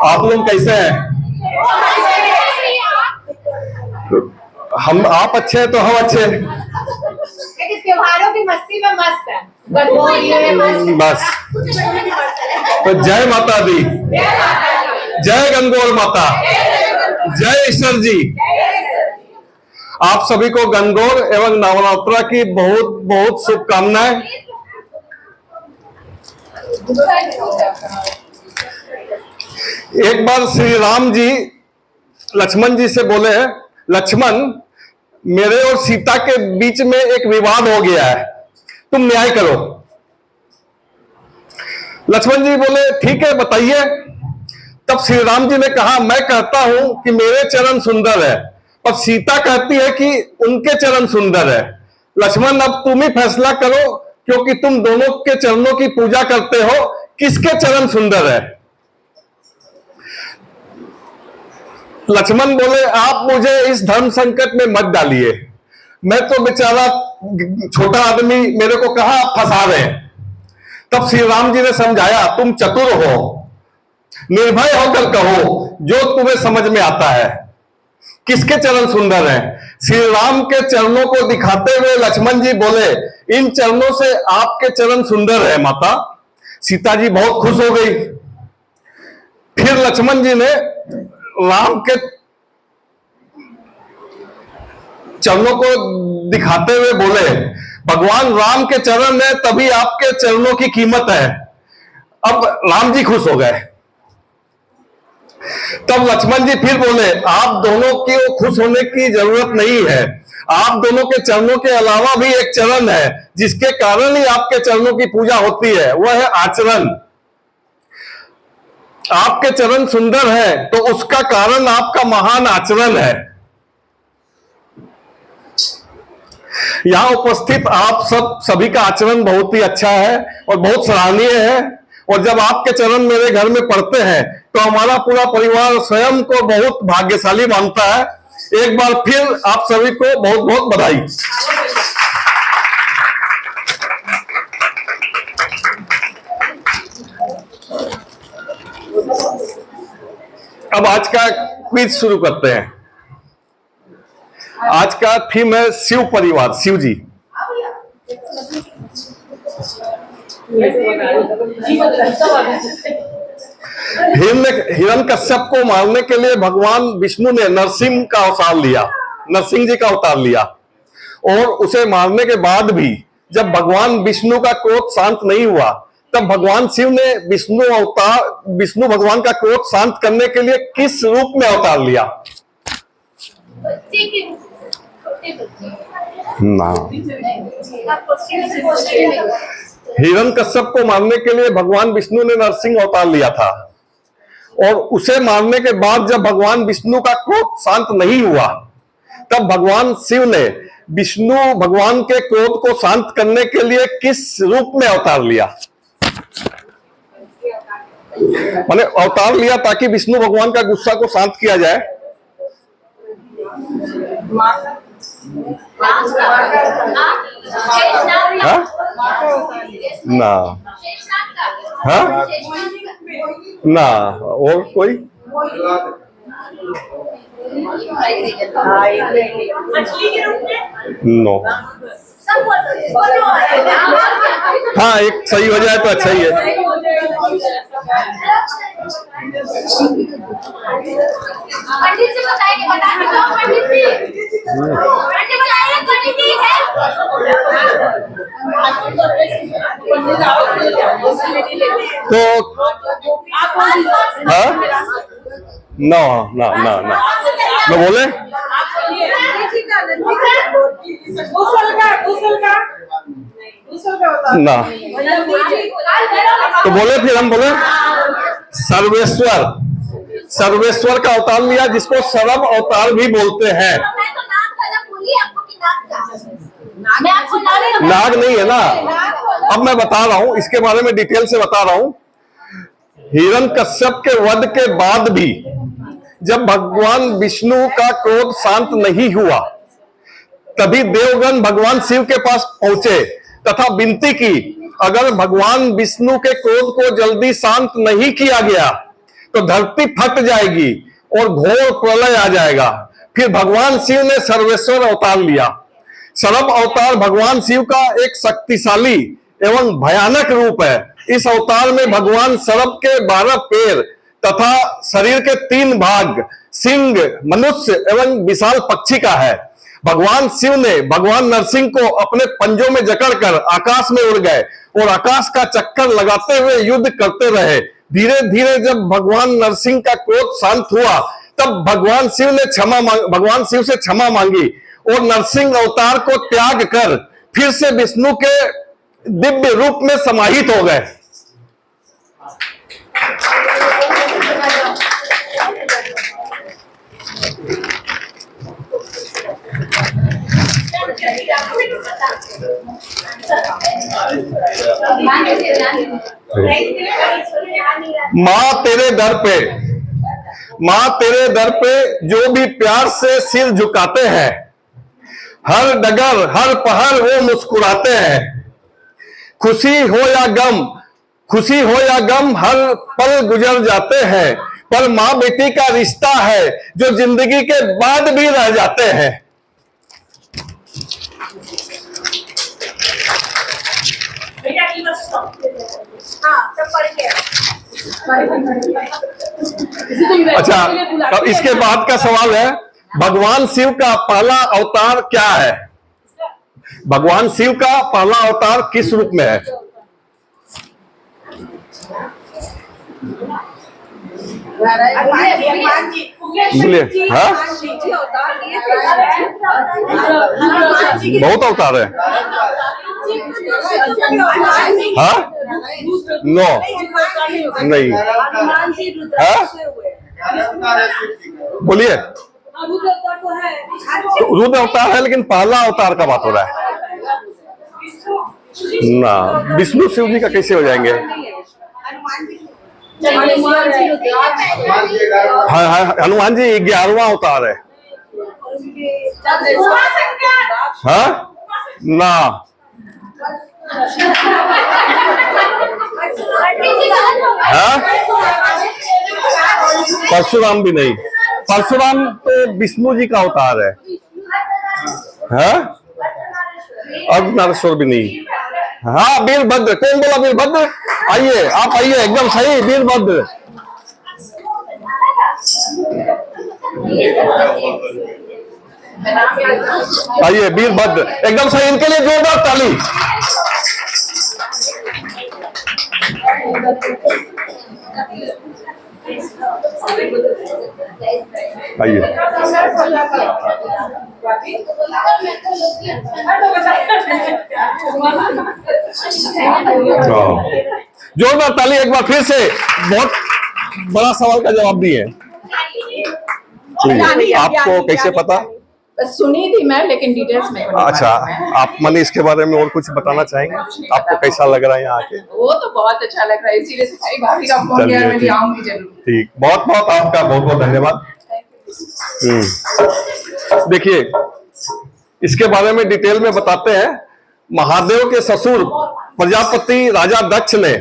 आप लोग कैसे हैं? हम आप अच्छे हैं तो हम अच्छे हैं। त्योहारों की मस्ती में मस्त है बस। तो जय माता दी, जय गंगोर माता, जय ईश्वर जी। आप सभी को गंगोर एवं नवरात्रा की बहुत बहुत शुभकामनाएं। एक बार श्री राम जी लक्ष्मण जी से बोले, लक्ष्मण मेरे और सीता के बीच में एक विवाद हो गया है, तुम न्याय करो। लक्ष्मण जी बोले ठीक है बताइए। तब श्री राम जी ने कहा मैं कहता हूं कि मेरे चरण सुंदर है, पर सीता कहती है कि उनके चरण सुंदर है। लक्ष्मण अब तुम ही फैसला करो, क्योंकि तुम दोनों के चरणों की पूजा करते हो, किसके चरण सुंदर है। लक्ष्मण बोले आप मुझे इस धर्म संकट में मत डालिए, मैं तो बेचारा छोटा आदमी, मेरे को कहां आप फंसा रहे हैं। तब श्री राम जी ने समझाया तुम चतुर हो, निर्भय होकर कहो जो तुम्हें समझ में आता है, किसके चरण सुंदर हैं। श्री राम के चरणों को दिखाते हुए लक्ष्मण जी बोले इन चरणों से आपके चरण सुंदर है माता। सीता जी बहुत खुश हो गई। फिर लक्ष्मण जी ने राम के चरणों को दिखाते हुए बोले भगवान राम के चरण है तभी आपके चरणों की कीमत है। अब राम जी खुश हो गए। तब लक्ष्मण जी फिर बोले आप दोनों की खुश होने की जरूरत नहीं है, आप दोनों के चरणों के अलावा भी एक चरण है जिसके कारण ही आपके चरणों की पूजा होती है, वह है आचरण। आपके चरण सुंदर है तो उसका कारण आपका महान आचरण है। यहां उपस्थित आप सभी का आचरण बहुत ही अच्छा है और बहुत सराहनीय है, और जब आपके चरण मेरे घर में पड़ते हैं तो हमारा पूरा परिवार स्वयं को बहुत भाग्यशाली मानता है। एक बार फिर आप सभी को बहुत बहुत बधाई। अब आज का क्विज शुरू करते हैं। आज का थीम है शिव परिवार, शिव जी। हिरण्यकश्यप को मारने के लिए भगवान विष्णु ने नरसिंह का अवतार लिया, नरसिंह जी का अवतार लिया, और उसे मारने के बाद भी जब भगवान विष्णु का क्रोध शांत नहीं हुआ तब भगवान शिव ने विष्णु भगवान का क्रोध शांत करने के लिए किस रूप में अवतार लिया? ना, हिरण्यकश्यप को मारने के लिए भगवान विष्णु ने नरसिंह अवतार लिया था, और उसे मारने के बाद जब भगवान विष्णु का क्रोध शांत नहीं हुआ तब भगवान शिव ने विष्णु भगवान के क्रोध को शांत करने के लिए किस रूप में अवतार लिया? माने अवतार लिया ताकि विष्णु भगवान का गुस्सा को शांत किया जाए। हाँ? ना, हाँ? ना, और कोई? नो। हाँ, एक सही हो जाए तो अच्छा ही है। पंडित जी बताएंगे, पंडित जी तो हाँ? ना ना ना ना, मैं बोले ना, तो बोले फिर हम बोले सर्वेश्वर, सर्वेश्वर का अवतार लिया जिसको सर्व अवतार भी बोलते हैं। नाग नहीं है ना, अब मैं बता रहा हूं, इसके बारे में डिटेल से बता रहा हूं। हिरण्यकश्यप के वध के बाद भी जब भगवान विष्णु का क्रोध शांत नहीं हुआ तभी देवगण भगवान शिव के पास पहुंचे तथा विनती की, अगर भगवान विष्णु के क्रोध को जल्दी शांत नहीं किया गया तो धरती फट जाएगी और घोर प्रलय आ जाएगा। फिर भगवान शिव ने सर्वेश्वर अवतार लिया। सर्प अवतार भगवान शिव का एक शक्तिशाली एवं भयानक रूप है। इस अवतार में भगवान सर्प के 12 पैर तथा शरीर के 3 भाग, सिंह, मनुष्य एवं विशाल पक्षी का है। भगवान शिव ने भगवान नरसिंह को अपने पंजों में जकड़कर आकाश में उड़ गए और आकाश का चक्कर लगाते हुए युद्ध करते रहे। धीरे धीरे जब भगवान नरसिंह का क्रोध शांत हुआ, तब भगवान शिव से क्षमा मांगी और नरसिंह अवतार को त्याग कर फिर से विष्णु के दिव्य रूप में समाहित हो गए। मां तेरे दर पे जो भी प्यार से सिर झुकाते हैं, हर डगर हर पहर वो मुस्कुराते हैं। खुशी हो या गम हर पल गुजर जाते हैं, पर मां बेटी का रिश्ता है जो जिंदगी के बाद भी रह जाते हैं। अच्छा, अब इसके बाद का सवाल है, भगवान शिव का पहला अवतार क्या है? भगवान शिव का पहला अवतार किस रूप में है? बोलिए। हाँ, बहुत अवतार है। हाँ, नो, नहीं। हाँ, बोलिए। रुद्र अवतार है, लेकिन पहला अवतार का बात हो रहा है ना। विष्णु शिव जी का कैसे हो जाएंगे? हाँ, हनुमान जी 11वां अवतार है। हाँ ना, हाँ, परशुराम भी नहीं। परशुराम तो विष्णु जी का अवतार है। हाँ, अर्धनारीश्वर भी नहीं। हाँ, वीरभद्र। कौन बोला वीरभद्र? आइए, आप आइए, एकदम सही, वीरभद्र। आइए, वीरभद्र एकदम सही। इनके लिए जोरदार ताली। आइए, जोरदार ताली एक बार फिर से। बहुत बड़ा सवाल का जवाब दिए। आपको कैसे पता? सुनी थी मैं, लेकिन डिटेल्स में। अच्छा, आप माने इसके बारे में और कुछ बताना चाहेंगे? आपको कैसा लग रहा है यहाँ आके? वो तो बहुत अच्छा लग रहा है, इसीलिए सारी भाभी का फोन किया, मैं आऊंगी जरूर। ठीक, बहुत बहुत आपका बहुत बहुत धन्यवाद। देखिए, इसके बारे में डिटेल में बताते हैं। महादेव के ससुर प्रजापति राजा दक्ष ने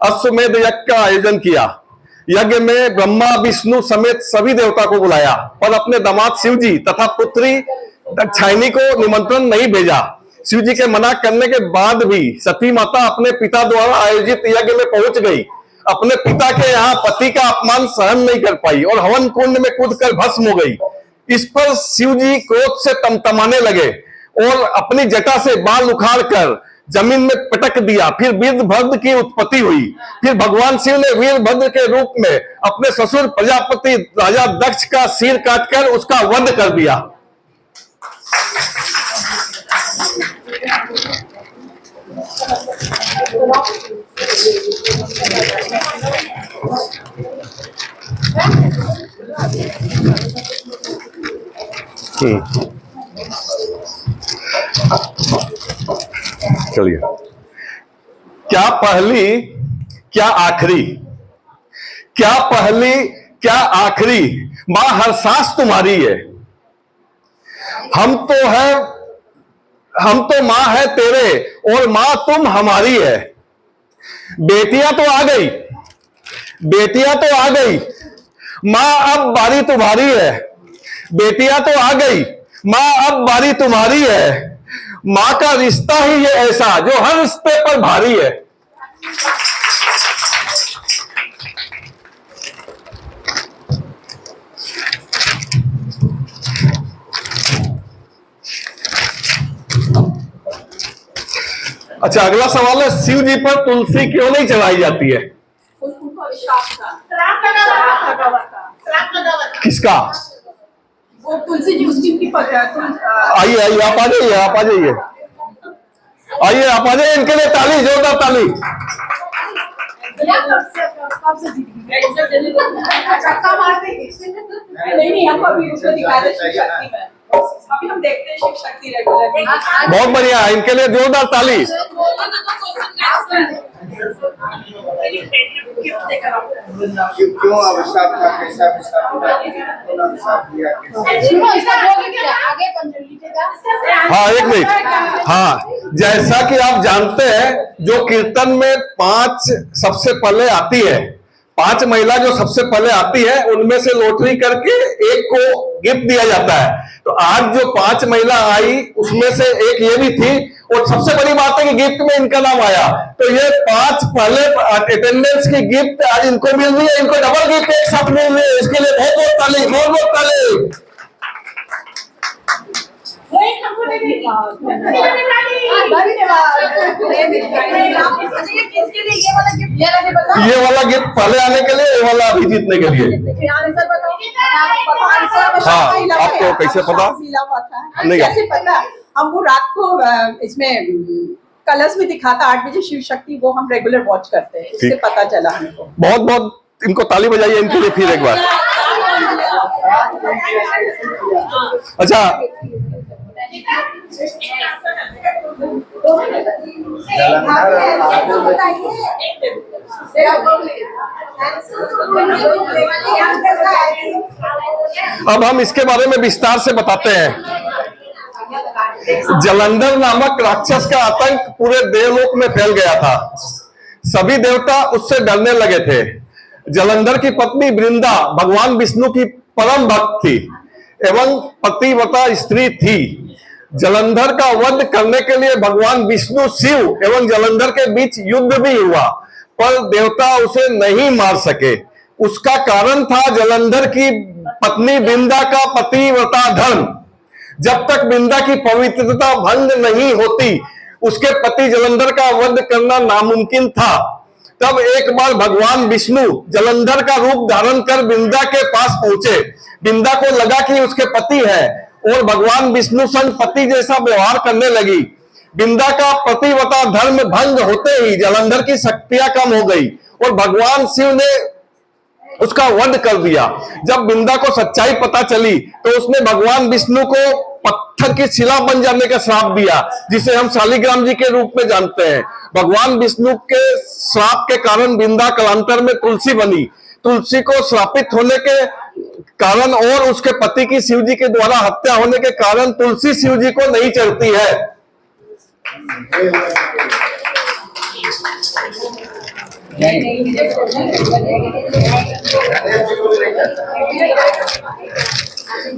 अश्वमेध यज्ञ का आयोजन किया। यज्ञ में ब्रह्मा विष्णु समेत सभी देवता को बुलाया, पर अपने दामाद शिव जी तथा पुत्री दाक्षायणी को निमंत्रण नहीं भेजा। शिव जी के मना करने के बाद भी सती माता अपने पिता द्वारा आयोजित यज्ञ में पहुंच गई। अपने पिता के यहाँ पति का अपमान सहन नहीं कर पाई और हवन कुंड में कूदकर भस्म हो गई। इस पर शिव जी क्रोध से तमतमाने लगे और अपनी जटा से बाल उखाड़कर जमीन में पटक दिया। फिर वीरभद्र की उत्पत्ति हुई। फिर भगवान शिव ने वीरभद्र के रूप में अपने ससुर प्रजापति राजा दक्ष का सिर काटकर उसका वध कर दिया। चलिए, क्या पहली क्या आखिरी, क्या पहली क्या आखिरी, मां हर सांस तुम्हारी है। हम तो मां है तेरे और मां तुम हमारी है। बेटियां तो आ गई, माँ अब बारी तुम्हारी है, बेटियां तो आ गई, माँ अब बारी तुम्हारी है। माँ का रिश्ता ही है ऐसा जो हर रिश्ते पर भारी है। अच्छा, अगला सवाल है, शिव जी पर तुलसी क्यों नहीं चढ़ाई जाती है? उनको श्राप था। श्राप लगा हुआ था। श्राप लगा हुआ था। किसका? वो तुलसी जी उसकी आइए आइए, आप आ जाइए, आप आ जाइए, आइए आप आ जाइए। इनके लिए ताली, जोरदार ताली। धक्का मार देंगे। नहीं, हम अभी उसको दिखा दे शिव शक्ति में। अभी हम देखते हैं शिव शक्ति रेगुलर। बहुत बढ़िया, इनके लिए जोरदार ताली। क्यों अभिशाप था, कैसा अभिशाप था, अभिशाप दिया, आगे हाँ एक मिनट, हाँ जैसा कि आप जानते हैं, जो कीर्तन में 5 सबसे पहले आती है, 5 महिला जो सबसे पहले आती है, उनमें से लॉटरी करके एक को गिफ्ट दिया जाता है। तो आज जो 5 महिला आई उसमें से एक ये भी थी, और सबसे बड़ी बात है कि गिफ्ट में इनका नाम आया। तो ये 5 पहले अटेंडेंस की गिफ्ट आज इनको मिल रही है, इनको डबल गिफ्ट एक साथ मिल रही है। इसके लिए बहुत बहुत ताली, बहुत बहुत ताली। ये वाला गिफ्ट पहले आने के लिए, ये वाला अभी जीतने के लिए। हाँ, आपको कैसे पता? नहीं, कैसे पता? हम वो रात को इसमें कलर्स में दिखाता 8 बजे शिव शक्ति, वो हम रेगुलर वॉच करते हैं, इससे पता चला हमको। बहुत बहुत इनको ताली बजाइए इनके लिए फिर एक बार। अच्छा, अब हम इसके बारे में विस्तार से बताते हैं। जलंधर नामक राक्षस का आतंक पूरे देवलोक में फैल गया था। सभी देवता उससे डरने लगे थे। जलंधर की पत्नी वृंदा भगवान विष्णु की परम भक्त थी एवं पतिव्रता स्त्री थी। जलंधर का वध करने के लिए भगवान विष्णु, शिव एवं जलंधर के बीच युद्ध भी हुआ, पर देवता उसे नहीं मार सके। उसका कारण था जलंधर की पत्नी वृंदा का पतिव्रता धर्म। जब तक वृंदा की पवित्रता भंग नहीं होती, उसके पति जलंधर का वध करना नामुमकिन था। तब एक बार भगवान विष्णु जलंधर का रूप धारण कर वृंदा के पास पहुंचे। वृंदा को लगा कि उसके पति है और भगवान विष्णु संग पति जैसा व्यवहार करने लगी। वृंदा का पतिव्रता धर्म भंग होते ही जलंधर की शक्तियां कम हो गई और भगवान शिव ने उसका वध कर दिया। जब वृंदा को सच्चाई पता चली तो उसने भगवान विष्णु को पत्थर की शिला बन जाने का श्राप दिया, जिसे हम शालिग्राम जी के रूप में जानते हैं। भगवान विष्णु के श्राप के कारण वृंदा कालांतर में तुलसी बनी। तुलसी को श्रापित होने के कारण और उसके पति की शिव जी के द्वारा हत्या होने के कारण तुलसी शिव जी को नहीं चढ़ती है।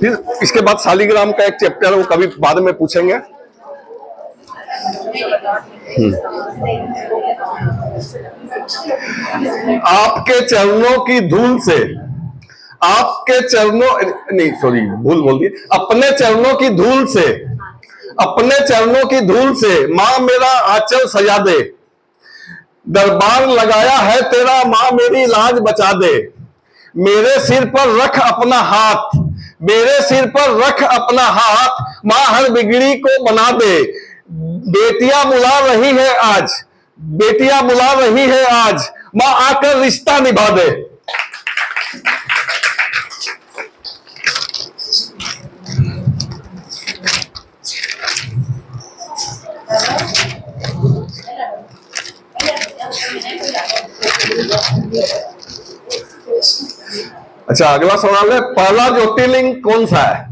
फिर इसके बाद शालिग्राम का एक चैप्टर वो कभी बाद में पूछेंगे। आपके चरणों की धूल से, आपके चरणों नहीं सॉरी भूल बोल दी, अपने चरणों की धूल से, अपने चरणों की धूल से मां मेरा आंचल सजा दे। दरबार लगाया है तेरा, मां मेरी लाज बचा दे। मेरे सिर पर रख अपना हाथ, मेरे सिर पर रख अपना हाथ, मां हर बिगड़ी को बना दे। बेटियां बुला रही है आज, बेटियां बुला रही है आज, मां आकर रिश्ता निभा दे। अच्छा, अगला सवाल है, पहला ज्योतिर्लिंग कौन सा है?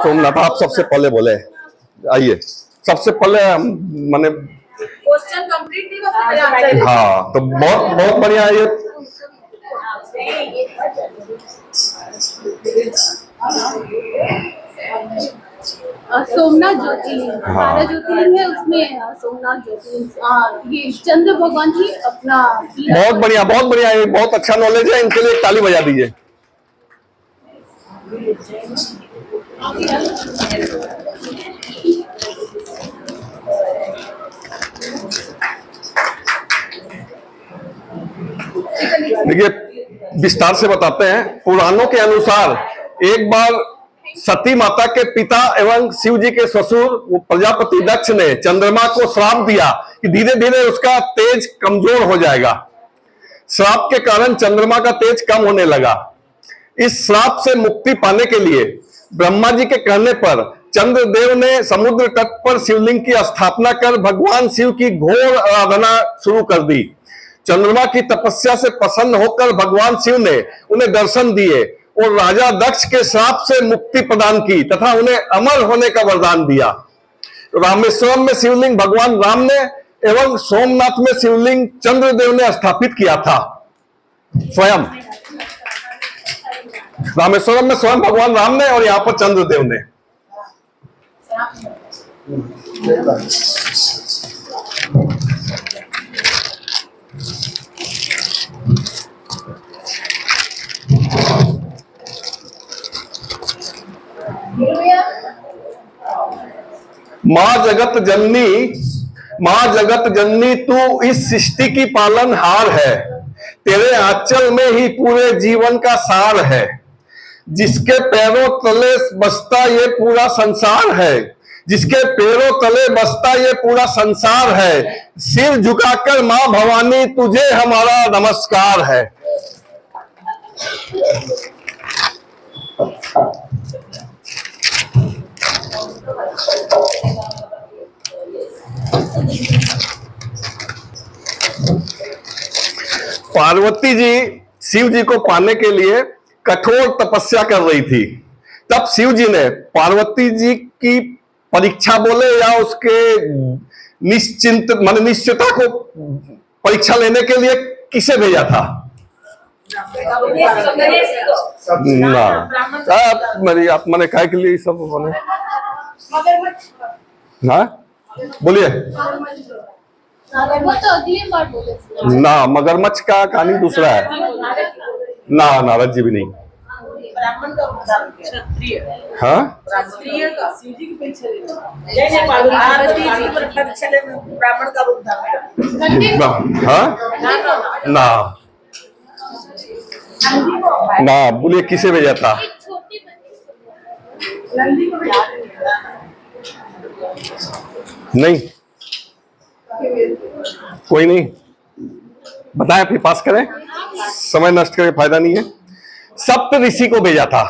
सोमनाथ। आप सबसे पहले बोले, आइए सबसे पहले हम माने क्वेश्चन कंप्लीट नहीं हुआ। हाँ, तो बहुत बहुत बढ़िया है ये। सोमनाथ ज्योतिर्लिंग, हाँ। 12 ज्योतिर्लिंग है उसमें सोमनाथ ज्योतिर्लिंग, ये चंद्र भगवान जी अपना बहुत बढ़िया, बहुत बढ़िया, ये बहुत अच्छा नॉलेज है, इनके लिए एक ताली बजा दीजिए। देखिए विस्तार से बताते हैं। पुराणों के अनुसार एक बार सती माता के पिता एवं शिव जी के ससुर वो प्रजापति दक्ष ने चंद्रमा को श्राप दिया कि धीरे धीरे उसका तेज कमजोर हो जाएगा। श्राप के कारण चंद्रमा का तेज कम होने लगा। इस श्राप से मुक्ति पाने के लिए ब्रह्मा जी के कहने पर चंद्रदेव ने समुद्र तट पर शिवलिंग की स्थापना कर भगवान शिव की घोर आराधना शुरू कर दी। चंद्रमा की तपस्या से प्रसन्न होकर भगवान शिव ने उन्हें दर्शन दिए और राजा दक्ष के श्राप से मुक्ति प्रदान की तथा उन्हें अमर होने का वरदान दिया। रामेश्वरम में शिवलिंग भगवान राम ने एवं सोमनाथ में शिवलिंग चंद्रदेव ने स्थापित किया था। स्वयं रामेश्वरम में स्वयं भगवान राम ने और यहां पर चंद्रदेव ने। मां जगत जननी तू इस सृष्टि की पालनहार है। तेरे आंचल में ही पूरे जीवन का सार है। जिसके पैरों तले बसता ये पूरा संसार है। जिसके पैरों तले बसता ये पूरा संसार है। सिर झुकाकर मां भवानी तुझे हमारा नमस्कार है। पार्वती जी शिव जी को पाने के लिए कठोर तपस्या कर रही थी। तब शिव जी ने पार्वती जी की परीक्षा बोले या उसके निश्चितता को परीक्षा लेने के लिए किसे भेजा था? ना आप मैंने काय के लिए सब बोले? हाँ बोलिए वो तो अगली बार बोले ना। मगरमच्छ का कहानी दूसरा है ना। नारद जी भी नहीं। ब्राह्मण का उद्धार क्षत्रिय। हाँ क्षत्रिय का शिव जी की परीक्षा लेना। पार्वती जी की परीक्षा लेना ब्राह्मण का उद्धार। हाँ ना बोलिए किसे भेजा था? नहीं कोई नहीं बताया, फिर पास करें, समय नष्ट करके फायदा नहीं है। सप्त ऋषि को भेजा था,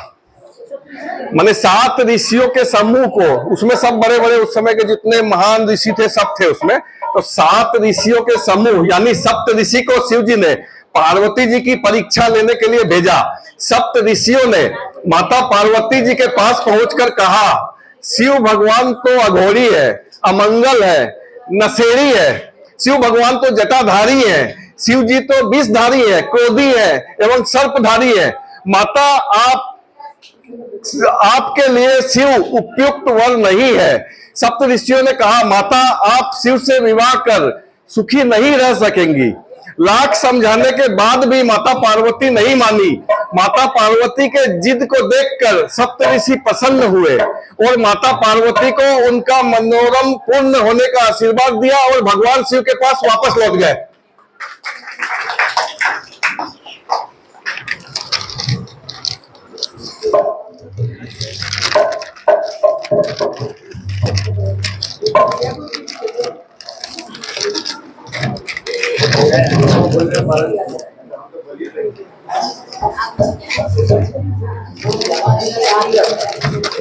माने 7 ऋषियों के समूह को। उसमें सब बड़े बड़े उस समय के जितने महान ऋषि थे सब थे उसमें। तो 7 ऋषियों के समूह यानी सप्त ऋषि को शिव जी ने पार्वती जी की परीक्षा लेने के लिए भेजा। सप्त ऋषियों ने माता पार्वती जी के पास पहुंचकर कहा, शिव भगवान तो अघोरी है, अमंगल है, नशेड़ी है। शिव भगवान तो जटाधारी है। शिव जी तो विषधारी है, क्रोधी है एवं सर्पधारी है। माता आपके लिए शिव उपयुक्त वर नहीं है। सप्त ऋषियों ने कहा, माता आप शिव से विवाह कर सुखी नहीं रह सकेंगी। लाख समझाने के बाद भी माता पार्वती नहीं मानी। माता पार्वती के जिद को देखकर सप्त ऋषि प्रसन्न हुए और माता पार्वती को उनका मनोरम पूर्ण होने का आशीर्वाद दिया और भगवान शिव के पास वापस लौट गए।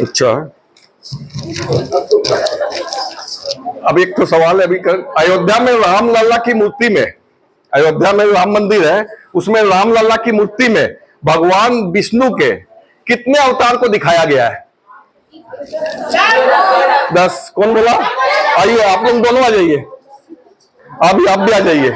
अच्छा अब एक तो सवाल है, अभी अयोध्या में राम लल्ला की मूर्ति में, अयोध्या में राम मंदिर है, उसमें राम लल्ला की मूर्ति में भगवान विष्णु के कितने अवतार को दिखाया गया है? 10। कौन बोला? आइए आप लोग दोनों आ जाइए, आप भी आ जाइए।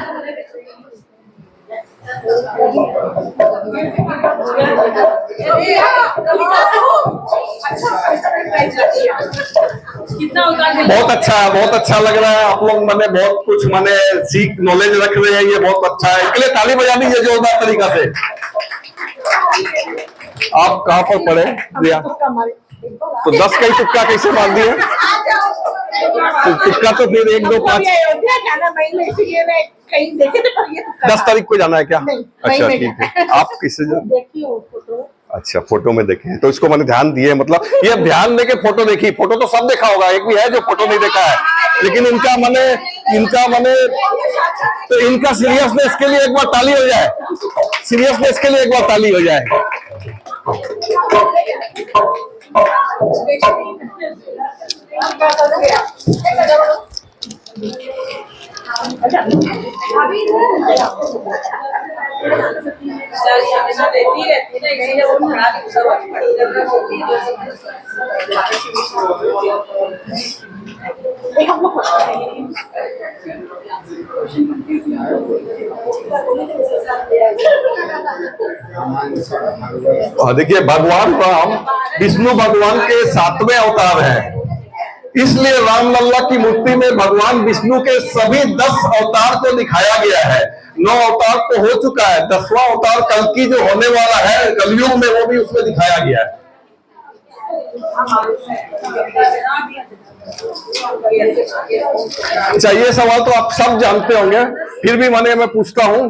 बहुत अच्छा है, बहुत अच्छा लग रहा है। आप लोग मैंने बहुत कुछ मैंने सीख नॉलेज रख रहे हैं, ये बहुत अच्छा है। इसके लिए ताली बजा दीजिए जोरदार तरीका से। आप कहाँ पर पढ़े प्रिया? तो 10 का ही तुक्का कैसे मार दिए? तो तुक्का तो फिर 1 2 5 10 तारीख को जाना है क्या? अच्छा ठीक है। आप किससे अच्छा फोटो में देखे तो इसको मैंने ध्यान दिए, मतलब ये ध्यान देके फोटो देखी। फोटो तो सब देखा होगा, एक भी है जो फोटो नहीं देखा है, लेकिन इनका मैंने तो इनका सीरियसनेस के लिए एक बार ताली हो जाए। सीरियसनेस के लिए एक बार ताली हो जाए। देखिए भगवान राम विष्णु भगवान के 7वें अवतार हैं, इसलिए रामलल्ला की मूर्ति में भगवान विष्णु के सभी 10 अवतार को दिखाया गया है। 9 अवतार तो हो चुका है, 10वां अवतार कल्कि जो होने वाला है कलयुग में, वो भी उसमें दिखाया गया है। अच्छा ये सवाल तो आप सब जानते होंगे, फिर भी मैं पूछता हूं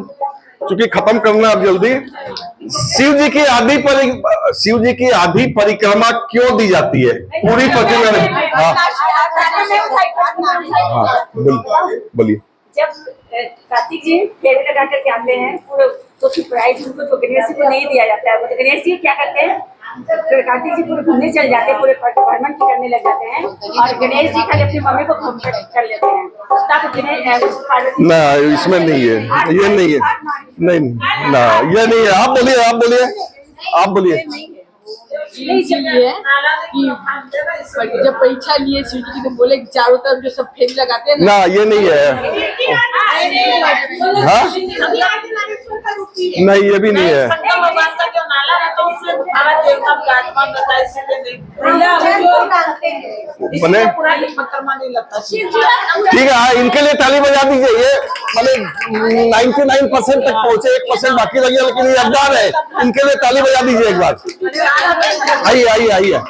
क्योंकि खत्म करना अब जल्दी। शिव जी की आधी परिक्रमा क्यों दी जाती है? पूरी परिक्रमा। हाँ बोलिए। जब कार्तिक जी फेरे लगा करके आते हैं तो प्राइज उनको तो गणेश जी को नहीं दिया जाता है। तो गणेश जी क्या करते हैं, तो कार्तिक जी पूरे घूमने चल जाते हैं, पूरे भ्रमण करने लग जाते हैं और गणेश जी खाली अपनी मम्मी को घूम कर लेते हैं। तब ना इसमें नहीं है, ये नहीं है, नहीं ना ये नहीं है। आप बोलिए। इसलिए कि जब परीक्षा लिए शिव जी की तो बोले कि चारों तरफ जो सब फेरी लगाते हैं ना, ये नहीं है। हाँ नहीं ये भी नहीं है। बने ठीक है। हाँ इनके लिए ताली बजा दीजिए। ये 99% तक पहुंचे, 1% बाकी लगे, लेकिन ये अखबार है। इनके लिए ताली बजा दीजिए एक बार। आइए।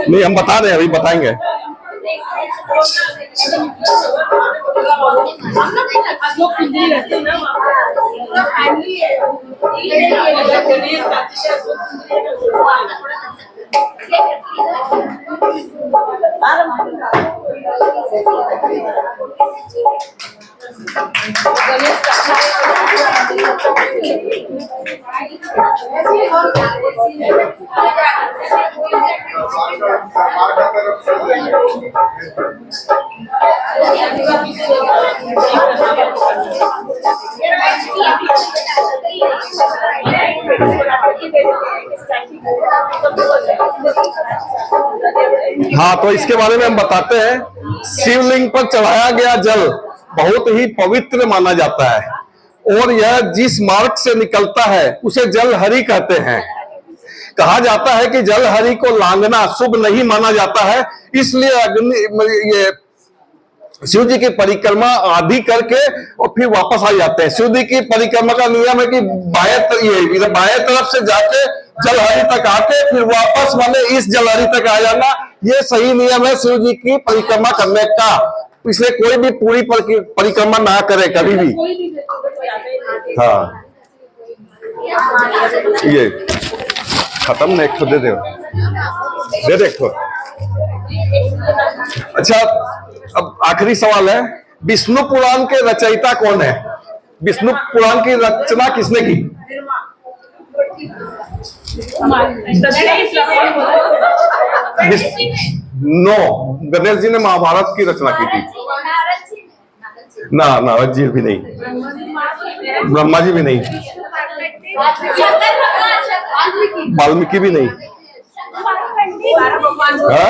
नहीं हम बता रहे हैं, अभी बताएंगे। हाँ तो इसके बारे में हम बताते हैं। शिवलिंग पर चढ़ाया गया जल बहुत ही पवित्र माना जाता है और यह जिस मार्ग से निकलता है उसे जल हरि कहते हैं। कहा जाता है कि जल हरि को लांघना शुभ नहीं माना जाता है, इसलिए ये शिव जी की परिक्रमा आधी करके और फिर वापस आ जाते हैं। शिव जी की परिक्रमा का नियम है कि बाएं तरफ से जाके जलहरी तक आके फिर वापस इस जलहरी तक आ जाना, ये सही नियम है शिव जी की परिक्रमा करने का। इसलिए कोई भी पूरी परिक्रमा ना करे कभी भी। हाँ ये खत्म नहीं, एक दे दे एक। अच्छा अब आखिरी सवाल है, विष्णु पुराण के रचयिता कौन है? विष्णु पुराण की रचना किसने की? नो, गणेश जी ने महाभारत की रचना की थी। ना, नारद जी भी नहीं, ब्रह्मा जी भी नहीं, वाल्मीकि भी नहीं। हाँ?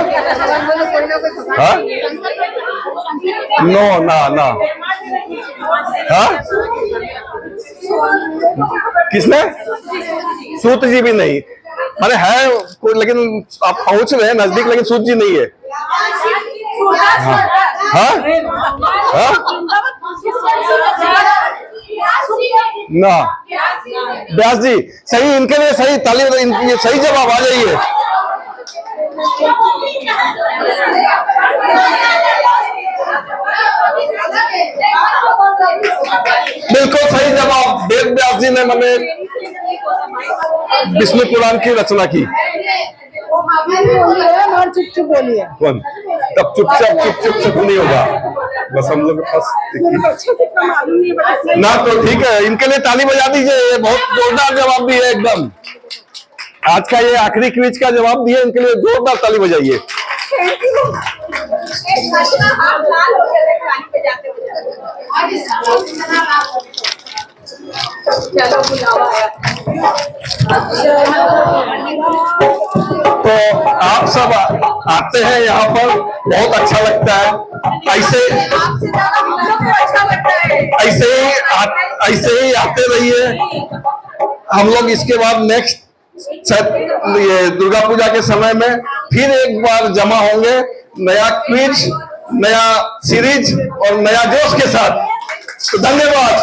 हाँ? नो, ना। हाँ? किसने? सूत जी भी नहीं। माने है कोई, लेकिन आप पहुंच रहे हैं नजदीक, लेकिन सूत जी नहीं है। हाँ? हाँ? ना, व्यास जी सही, इनके लिए सही ताली, ये सही जवाब। आ जाइए। बिल्कुल सही जवाब। वेद व्यास जी ने मैंने विष्णु पुराण की रचना की। और चुप बोलिए। कौन? तब चुपचाप से नहीं होगा, बस हम लोग के पास ना। तो ठीक है, इनके लिए ताली बजा दीजिए। ये बहुत जोरदार जवाब दिए एकदम। आज का ये आखिरी क्विज का जवाब दिए, इनके लिए जोरदार ताली बजाइए। तो आप सब आते हैं यहाँ पर, बहुत अच्छा लगता है। ऐसे ही आते रहिए। हम लोग इसके बाद नेक्स्ट ये दुर्गा पूजा के समय में फिर एक बार जमा होंगे, नया क्विज, नया सीरीज और नया जोश के साथ। तो धन्यवाद।